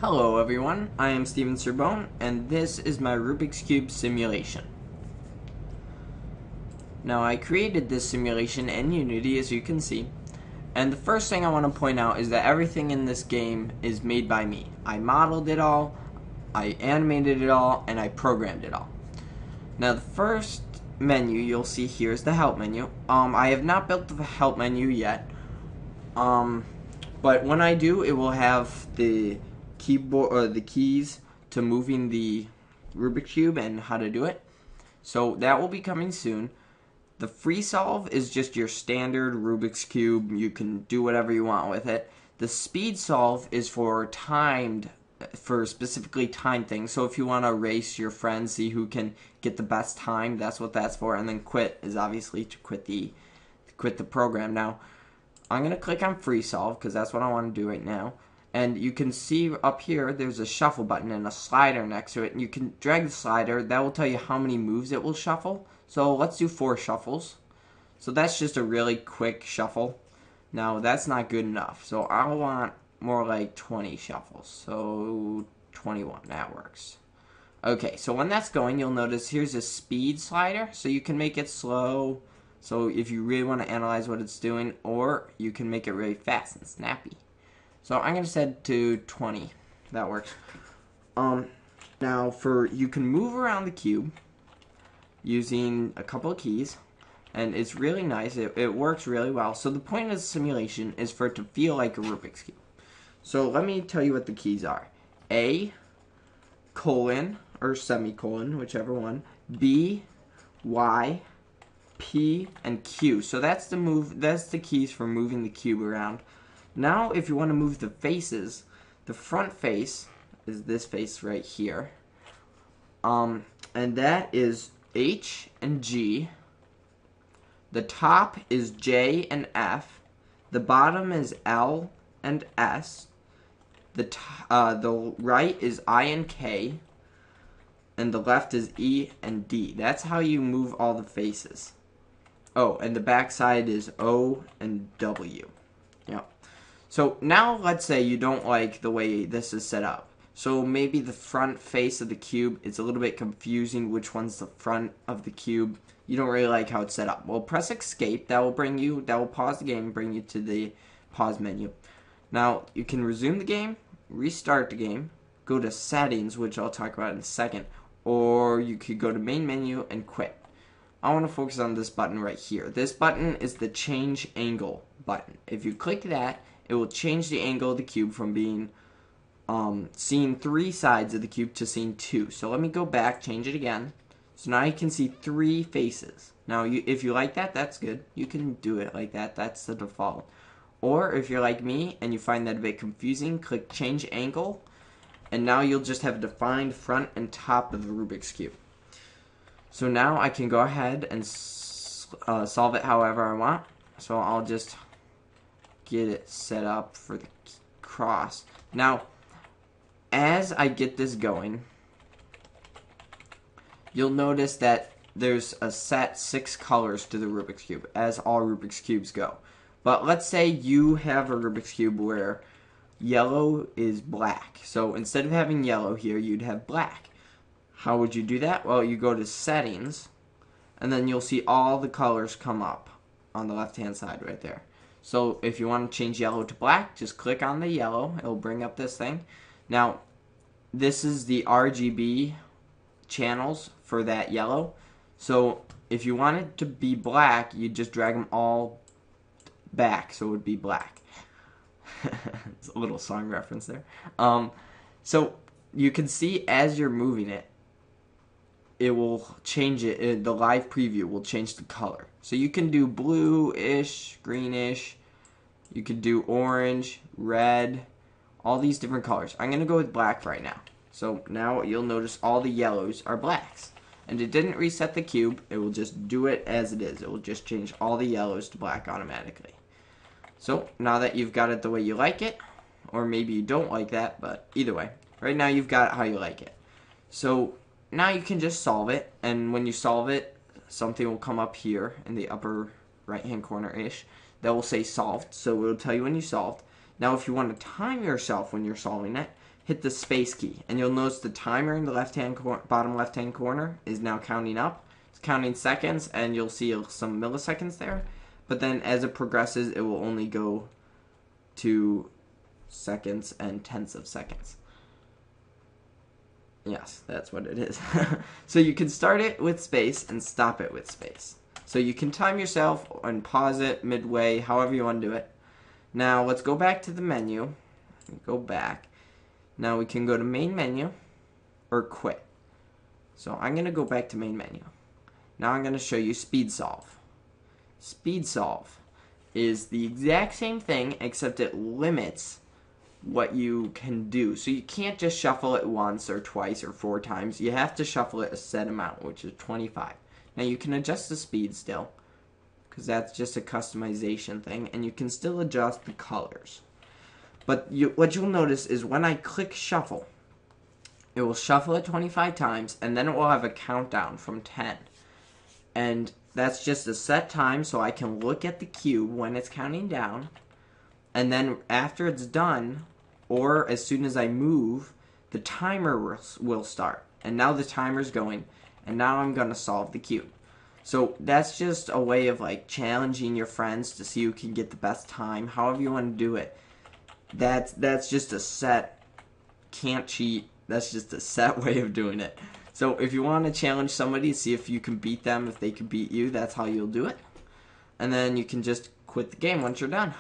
Hello everyone, I am Steven Serbone, and this is my Rubik's Cube simulation. Now I created this simulation in Unity, as you can see, and the first thing I want to point out is that everything in this game is made by me. I modeled it all, I animated it all, and I programmed it all. Now the first menu you'll see here is the help menu. I have not built the help menu yet, but when I do, it will have the keyboard or the keys to moving the Rubik's Cube and how to do it. So that will be coming soon. The free solve is just your standard Rubik's Cube. You can do whatever you want with it. The speed solve is for specifically timed things. So if you want to race your friends, see who can get the best time, that's what that's for. And then quit is obviously to quit the program. Now I'm gonna click on free solve because that's what I want to do right now. And you can see up here there's a shuffle button and a slider next to it, and you can drag the slider. That will tell you how many moves it will shuffle. So let's do 4 shuffles. So that's just a really quick shuffle. Now that's not good enough, so I want more like 20 shuffles. So 21, that works. Okay, so when that's going, you'll notice here's a speed slider, so you can make it slow, so if you really want to analyze what it's doing, or you can make it really fast and snappy. So I'm going to set to 20. That works. Now you can move around the cube using a couple of keys, and it's really nice. It works really well. So the point of the simulation is for it to feel like a Rubik's Cube. So let me tell you what the keys are. A, colon, or semicolon, whichever one. B, Y, P, and Q. So that's the keys for moving the cube around. Now, if you want to move the faces, the front face is this face right here. And that is H and G. The top is J and F. The bottom is L and S. The right is I and K. And the left is E and D. That's how you move all the faces. Oh, and the back side is O and W. Yep. So now let's say you don't like the way this is set up. So maybe the front face of the cube, it's a little bit confusing which one's the front of the cube. You don't really like how it's set up. Well, press escape. That will pause the game and bring you to the pause menu. Now you can resume the game, restart the game, go to settings, which I'll talk about in a second, or you could go to main menu and quit. I want to focus on this button right here. This button is the change angle button. If you click that, it will change the angle of the cube from being seeing 3 sides of the cube to seeing 2. So let me go back, change it again. So now you can see 3 faces. Now if you like that, that's good. You can do it like that. That's the default. Or if you're like me and you find that a bit confusing, click change angle, and now you'll just have defined front and top of the Rubik's Cube. So now I can go ahead and solve it however I want. So I'll just get it set up for the cross. Now, as I get this going, you'll notice that there's a set 6 colors to the Rubik's Cube, as all Rubik's Cubes go. But let's say you have a Rubik's Cube where yellow is black. So instead of having yellow here, you'd have black. How would you do that? Well, you go to settings, and then you'll see all the colors come up on the left-hand side right there. So if you want to change yellow to black, just click on the yellow. It'll bring up this thing. Now, this is the RGB channels for that yellow. So if you want it to be black, you just drag them all back so it would be black. It's a little song reference there. So you can see as you're moving it, it will change it. The live preview will change the color. So you can do blue-ish, greenish. You could do orange, red, all these different colors. I'm going to go with black right now. So now you'll notice all the yellows are blacks. And it didn't reset the cube. It will just do it as it is. It will just change all the yellows to black automatically. So now that you've got it the way you like it, or maybe you don't like that, but either way, right now you've got it how you like it. So now you can just solve it, and when you solve it, something will come up here in the upper right-hand corner-ish that will say solved, so it will tell you when you solved. Now, if you want to time yourself when you're solving it, hit the space key, and you'll notice the timer in the bottom left-hand corner is now counting up. It's counting seconds, and you'll see some milliseconds there. But then as it progresses, it will only go to seconds and tenths of seconds. Yes, that's what it is. So you can start it with space and stop it with space. So you can time yourself and pause it midway, however you want to do it. Now let's go back to the menu. Go back. Now we can go to main menu or quit. So I'm going to go back to main menu. Now I'm going to show you speed solve. Speed solve is the exact same thing, except it limits what you can do. So you can't just shuffle it once or twice or 4 times. You have to shuffle it a set amount, which is 25. Now you can adjust the speed still, because that's just a customization thing, and you can still adjust the colors. But what you'll notice is when I click shuffle, it will shuffle it 25 times, and then it will have a countdown from 10. And that's just a set time, so I can look at the cube when it's counting down, and then after it's done, or as soon as I move, the timer will start. And now the timer's going, and now I'm going to solve the cube. So that's just a way of like challenging your friends to see who can get the best time, however you want to do it. That's just a set, can't cheat, that's just a set way of doing it. So if you want to challenge somebody, see if you can beat them, if they can beat you, that's how you'll do it. And then you can just quit the game once you're done.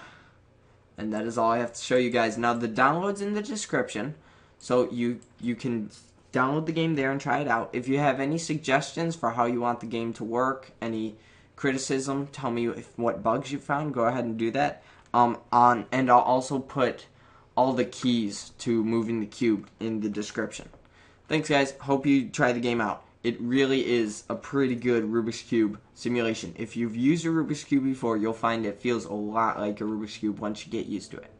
And that is all I have to show you guys. Now the download's in the description, so you can download the game there and try it out. If you have any suggestions for how you want the game to work, any criticism, tell me what bugs you found, go ahead and do that. And I'll also put all the keys to moving the cube in the description. Thanks guys, hope you try the game out. It really is a pretty good Rubik's Cube simulation. If you've used a Rubik's Cube before, you'll find it feels a lot like a Rubik's Cube once you get used to it.